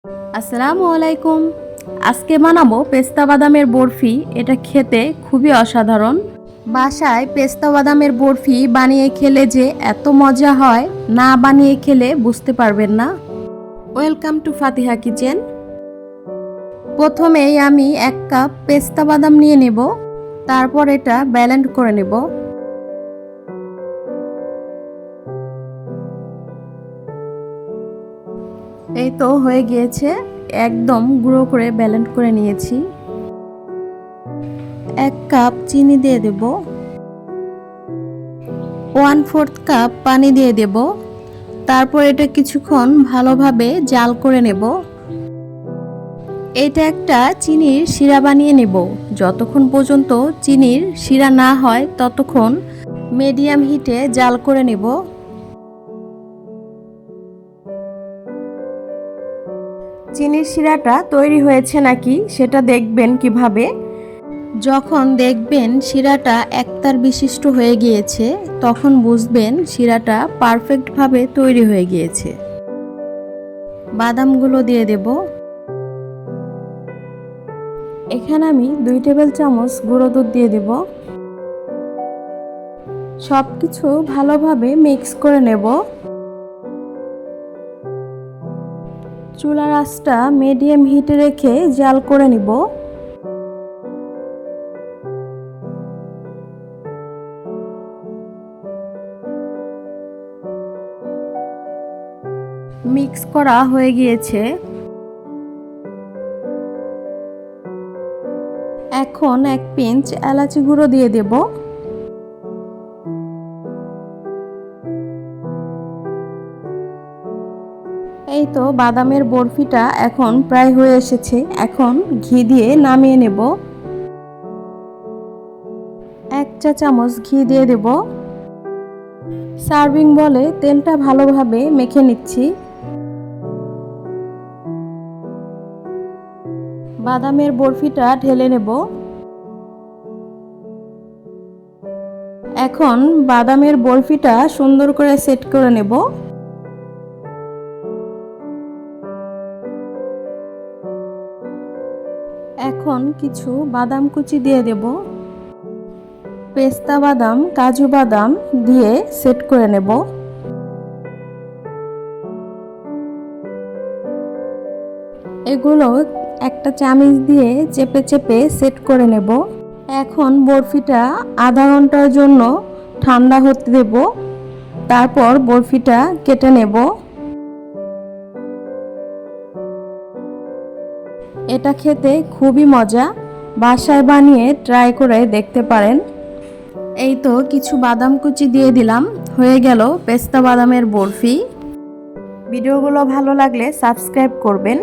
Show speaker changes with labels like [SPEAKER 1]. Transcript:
[SPEAKER 1] আসসালামু আলাইকুম। আজকে বানাবো পেস্তা বাদামের বরফি। এটা খেতে খুবই অসাধারণ। বাসায় পেস্তা বাদামের বরফি বানিয়ে খেলে যে এত মজা হয়, না বানিয়ে খেলে বুঝতে পারবেন না। Welcome to Fatiha kitchen. প্রথমেই আমি 1 কাপ পেস্তা বাদাম নিয়ে নেব, তারপর এটা ব্লেন্ড করে নেব। এই তো হয়ে গিয়েছে, একদম গুঁড়ো করে ব্লেন্ড করে নিয়েছি। 1 কাপ চিনি দিয়ে দেব, 1/4 কাপ পানি দিয়ে দেব। তারপর এটা কিছুক্ষণ ভালোভাবে জাল করে নেব। এটা একটা চিনির শিরা বানিয়ে নেব। যতক্ষণ পর্যন্ত চিনির শিরা না হয় ততক্ষণ মিডিয়াম হিটে জাল করে নেব। চিনির শিরাটা তৈরি হয়েছে নাকি সেটা দেখবেন কিভাবে? যখন দেখবেন শিরাটা একতার বিশিষ্ট হয়ে গিয়েছে, তখন বুঝবেন শিরাটা পারফেক্টভাবে তৈরি হয়ে গিয়েছে। বাদামগুলো দিয়ে দেব। এখানে আমি 2 টেবিল চামচ গুঁড়ো দুধ দিয়ে দেব। সব কিছু ভালোভাবে মিক্স করে নেব। চুলার আঁচটা মিডিয়াম হিটে রেখে জাল করে নিব। মিক্স করা হয়ে গিয়েছে। এখন 1 পিঞ্চ এলাচি গুঁড়ো দিয়ে দেব। এই তো বাদামের বরফিটা এখন প্রায় হয়ে এসেছে। এখন ঘি দিয়ে নামিয়ে নেব। 1 চা চামচ ঘি দিয়ে দেব। সার্ভিং বলে তেলটা ভালোভাবে মেখে নিচ্ছি। বাদামের বরফিটা ঢেলে নেব। এখন বাদামের বরফিটা সুন্দর করে সেট করে নেব। এখন কিছু বাদাম কুচি দিয়ে দেব। পেস্তা বাদাম, কাজু বাদাম দিয়ে সেট করে নেব। এগুলো একটা চামচ দিয়ে চেপে চেপে সেট করে নেব। এখন বরফিটা আধা ঘন্টার জন্য ঠান্ডা হতে দেব। তারপর বরফিটা কেটে নেব। এটা খেতে খুবই মজা, বাসায় বানিয়ে ট্রাই করে দেখতে পারেন। এই তো কিছু বাদাম কুচি দিয়ে দিলাম, হয়ে গেল পেস্তা বাদামের বরফি। ভিডিওগুলো ভালো লাগলে সাবস্ক্রাইব করবেন।